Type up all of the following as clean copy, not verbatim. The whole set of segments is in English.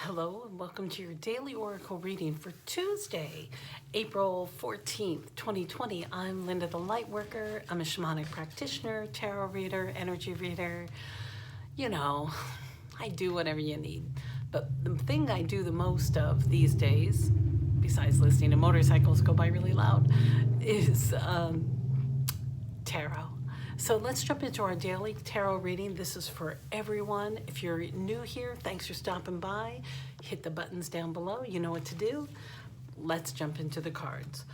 Hello and welcome to your daily oracle reading for Tuesday, April 14th, 2020. I'm Linda the Lightworker. I'm a shamanic practitioner, tarot reader, energy reader. You know, I do whatever you need. But the thing I do the most of these days, besides listening to motorcycles go by really loud, is tarot. So let's jump into our daily tarot reading. This is for everyone. If you're new here, thanks for stopping by. Hit the buttons down below. You know what to do. Let's jump into the cards.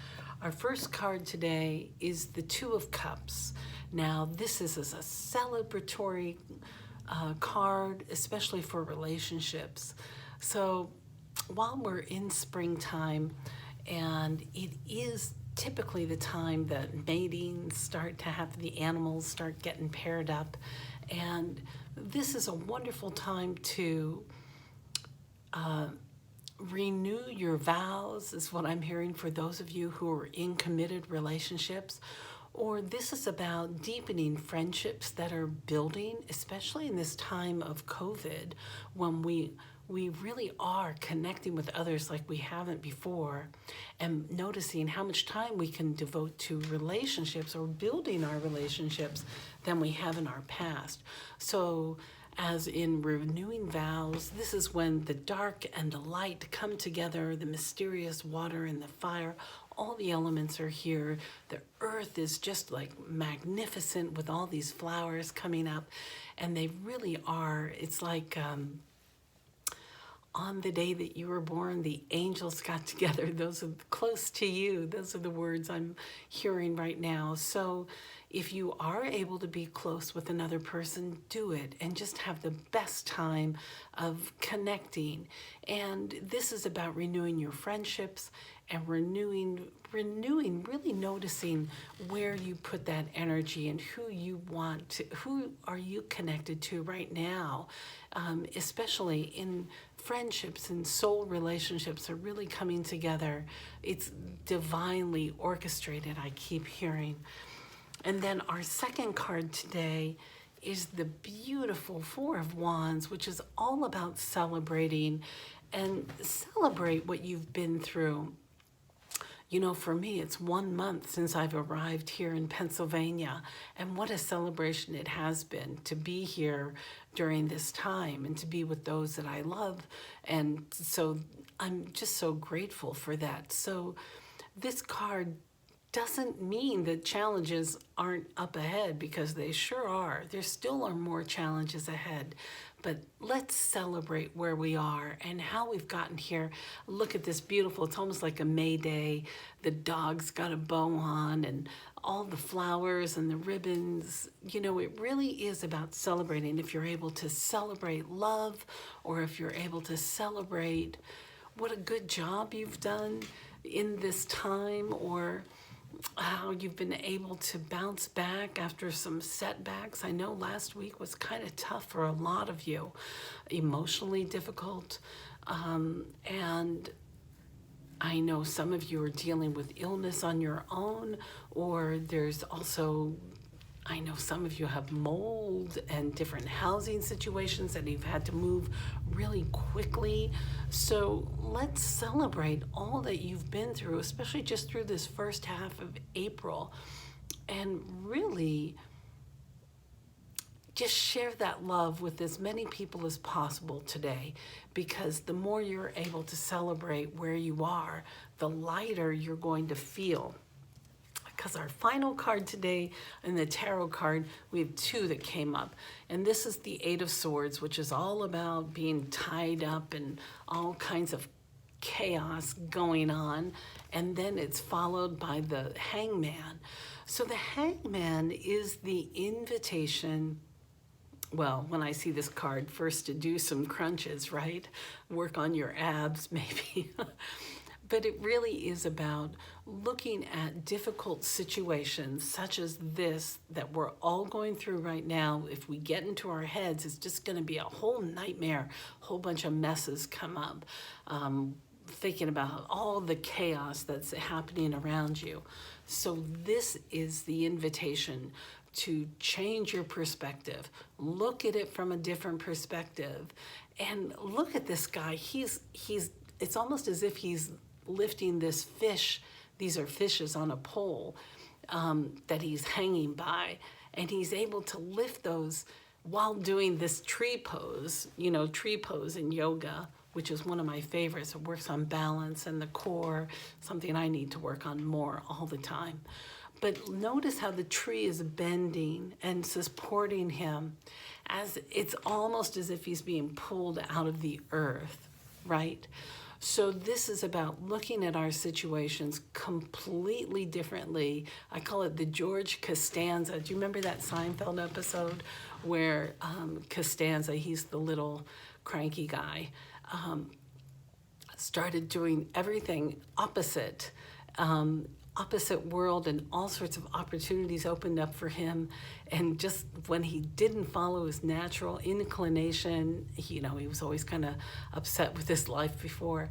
Our first card today is the Two of Cups. Now, this is a celebratory card, especially for relationships. So while we're in springtime, and it is typically the time that mating start to have the animals start getting paired up, and this is a wonderful time to renew your vows, is what I'm hearing for those of you who are in committed relationships. Or this is about deepening friendships that are building, especially in this time of COVID, when we really are connecting with others like we haven't before, and noticing how much time we can devote to relationships or building our relationships than we have in our past. So as in renewing vows, this is when the dark and the light come together, the mysterious water and the fire, all the elements are here. The earth is just like magnificent with all these flowers coming up, and they really are, it's like on the day that you were born, the angels got together. Those are close to you. Those are the words I'm hearing right now. So if you are able to be close with another person, do it and just have the best time of connecting. And this is about renewing your friendships and renewing, really noticing where you put that energy and who you want to, who are you connected to right now, especially in friendships and soul relationships are really coming together. It's divinely orchestrated, I keep hearing. And then our second card today is the beautiful Four of Wands, which is all about celebrating and celebrate what you've been through. You know, for me, it's 1 month since I've arrived here in Pennsylvania, and what a celebration it has been to be here during this time and to be with those that I love. And so I'm just so grateful for that. So this card doesn't mean that challenges aren't up ahead, because they sure are. There still are more challenges ahead. But let's celebrate where we are and how we've gotten here. Look at this beautiful, it's almost like a May Day. The dog's got a bow on and all the flowers and the ribbons. You know, it really is about celebrating. If you're able to celebrate love, or if you're able to celebrate what a good job you've done in this time, or how you've been able to bounce back after some setbacks. I know last week was kind of tough for a lot of you, emotionally difficult, and I know some of you are dealing with illness on your own, or there's also, I know some of you have mold and different housing situations that you've had to move really quickly. So let's celebrate all that you've been through, especially just through this first half of April, and really just share that love with as many people as possible today, because the more you're able to celebrate where you are, the lighter you're going to feel. Because our final card today in the tarot card, we have two that came up. And this is the Eight of Swords, which is all about being tied up and all kinds of chaos going on. And then it's followed by the Hangman. So the Hangman is the invitation, well, when I see this card, first to do some crunches, right? Work on your abs, maybe. But it really is about looking at difficult situations such as this that we're all going through right now. If we get into our heads, it's just going to be a whole nightmare, a whole bunch of messes come up, thinking about all the chaos that's happening around you. So this is the invitation to change your perspective, look at it from a different perspective, And look at this guy. It's almost as if he's lifting this fish. These are fishes on a pole that he's hanging by. And he's able to lift those while doing this tree pose, tree pose in yoga, which is one of my favorites. It works on balance and the core, something I need to work on more all the time. But notice how the tree is bending and supporting him, as it's almost as if he's being pulled out of the earth, right? So this is about looking at our situations completely differently. I call it the George Costanza. Do you remember that Seinfeld episode where Costanza, he's the little cranky guy, started doing everything opposite world, and all sorts of opportunities opened up for him. And just when he didn't follow his natural inclination, he was always kind of upset with his life before,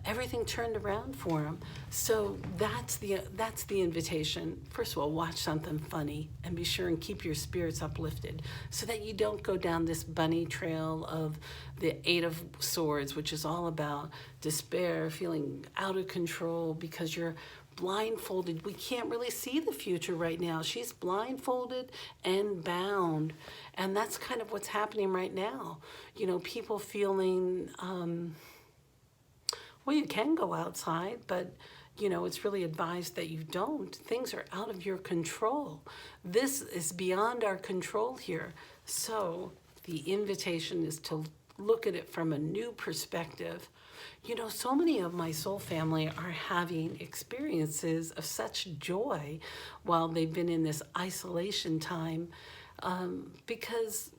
everything turned around for him. So that's the invitation. First of all, watch something funny and be sure and keep your spirits uplifted so that you don't go down this bunny trail of the Eight of Swords, which is all about despair, feeling out of control because you're blindfolded. We can't really see the future right now. She's blindfolded and bound. And that's kind of what's happening right now. People feeling, well, you can go outside, but it's really advised that you don't. Things are out of your control. This is beyond our control here. So the invitation is to look at it from a new perspective. So many of my soul family are having experiences of such joy while they've been in this isolation time, because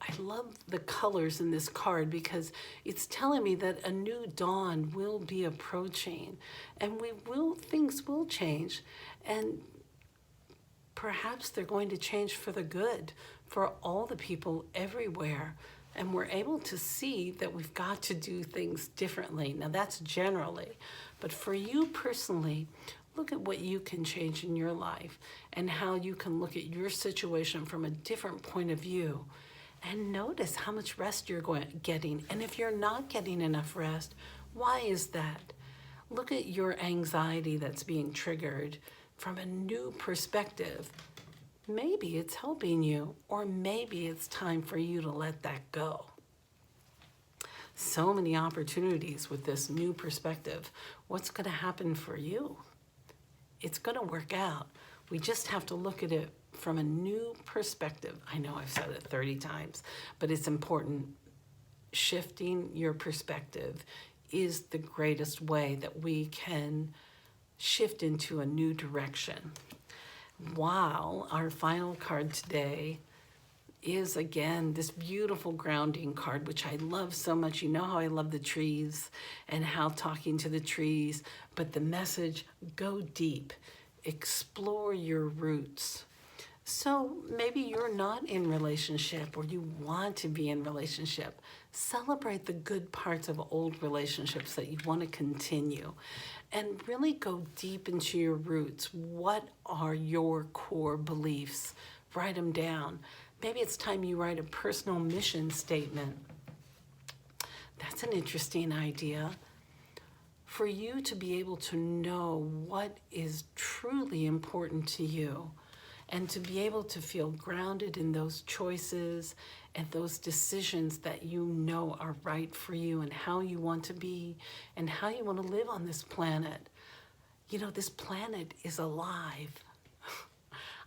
I love the colors in this card, because it's telling me that a new dawn will be approaching, and things will change, and perhaps they're going to change for the good for all the people everywhere. And we're able to see that we've got to do things differently. Now that's generally, but for you personally, look at what you can change in your life and how you can look at your situation from a different point of view, and notice how much rest you're getting. And if you're not getting enough rest, why is that? Look at your anxiety that's being triggered from a new perspective. Maybe it's helping you, or maybe it's time for you to let that go. So many opportunities with this new perspective. What's going to happen for you? It's going to work out. We just have to look at it from a new perspective. I know I've said it 30 times, but it's important. Shifting your perspective is the greatest way that we can shift into a new direction. Wow, our final card today is again this beautiful grounding card, which I love so much. You know how I love the trees and how talking to the trees, but the message, go deep, explore your roots. So maybe you're not in relationship, or you want to be in relationship. Celebrate the good parts of old relationships that you want to continue, and really go deep into your roots. What are your core beliefs? Write them down. Maybe it's time you write a personal mission statement. That's an interesting idea. For you to be able to know what is truly important to you, and to be able to feel grounded in those choices and those decisions that you know are right for you, and how you want to be and how you want to live on this planet. This planet is alive.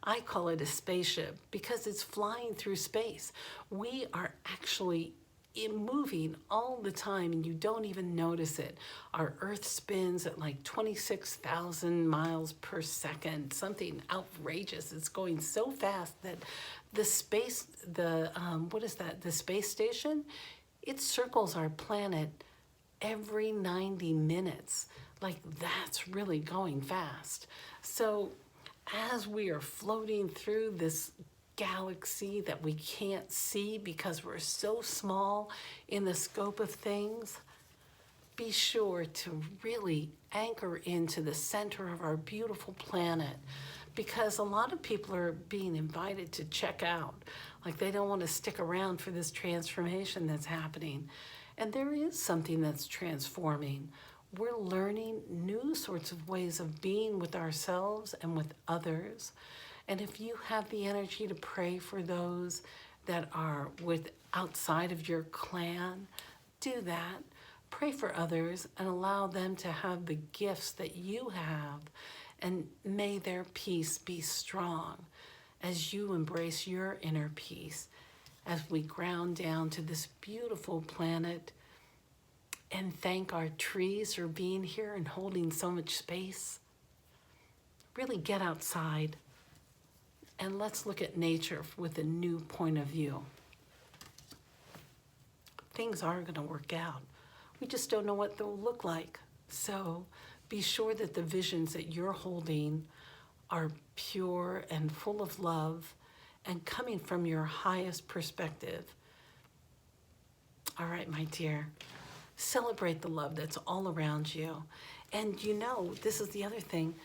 I call it a spaceship because it's flying through space. We are actually moving all the time, and you don't even notice it. Our Earth spins at like 26,000 miles per second, something outrageous. It's going so fast that the space station, it circles our planet every 90 minutes. Like, that's really going fast. So as we are floating through this galaxy that we can't see because we're so small in the scope of things, be sure to really anchor into the center of our beautiful planet, because a lot of people are being invited to check out. Like they don't want to stick around for this transformation that's happening. And there is something that's transforming. We're learning new sorts of ways of being with ourselves and with others. And if you have the energy to pray for those that are outside of your clan, do that. Pray for others and allow them to have the gifts that you have, and may their peace be strong as you embrace your inner peace, as we ground down to this beautiful planet and thank our trees for being here and holding so much space. Really get outside and let's look at nature with a new point of view. Things are going to work out. We just don't know what they'll look like. So be sure that the visions that you're holding are pure and full of love and coming from your highest perspective. All right, my dear, celebrate the love that's all around you. And you know, this is the other thing.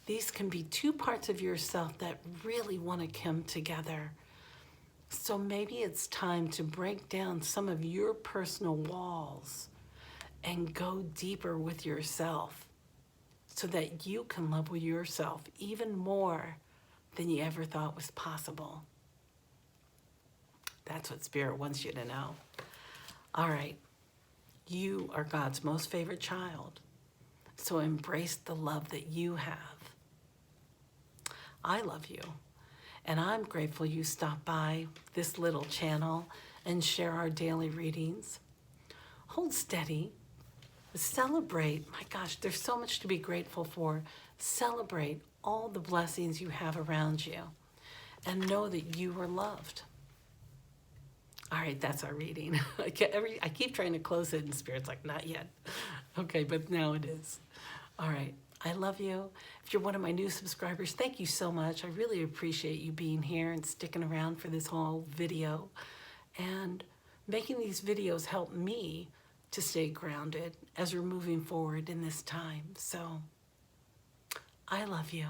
These can be two parts of yourself that really want to come together. So maybe it's time to break down some of your personal walls and go deeper with yourself so that you can love yourself even more than you ever thought was possible. That's what Spirit wants you to know. All right, you are God's most favorite child, so embrace the love that you have. I love you, and I'm grateful you stopped by this little channel and share our daily readings. Hold steady. Celebrate. My gosh, there's so much to be grateful for. Celebrate all the blessings you have around you and know that you are loved. All right, that's our reading. I keep trying to close it and Spirit's like, not yet. Okay, but now it is. All right, I love you. If you're one of my new subscribers, thank you so much. I really appreciate you being here and sticking around for this whole video. And making these videos help me to stay grounded as we're moving forward in this time. So I love you,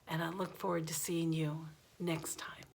and I look forward to seeing you next time.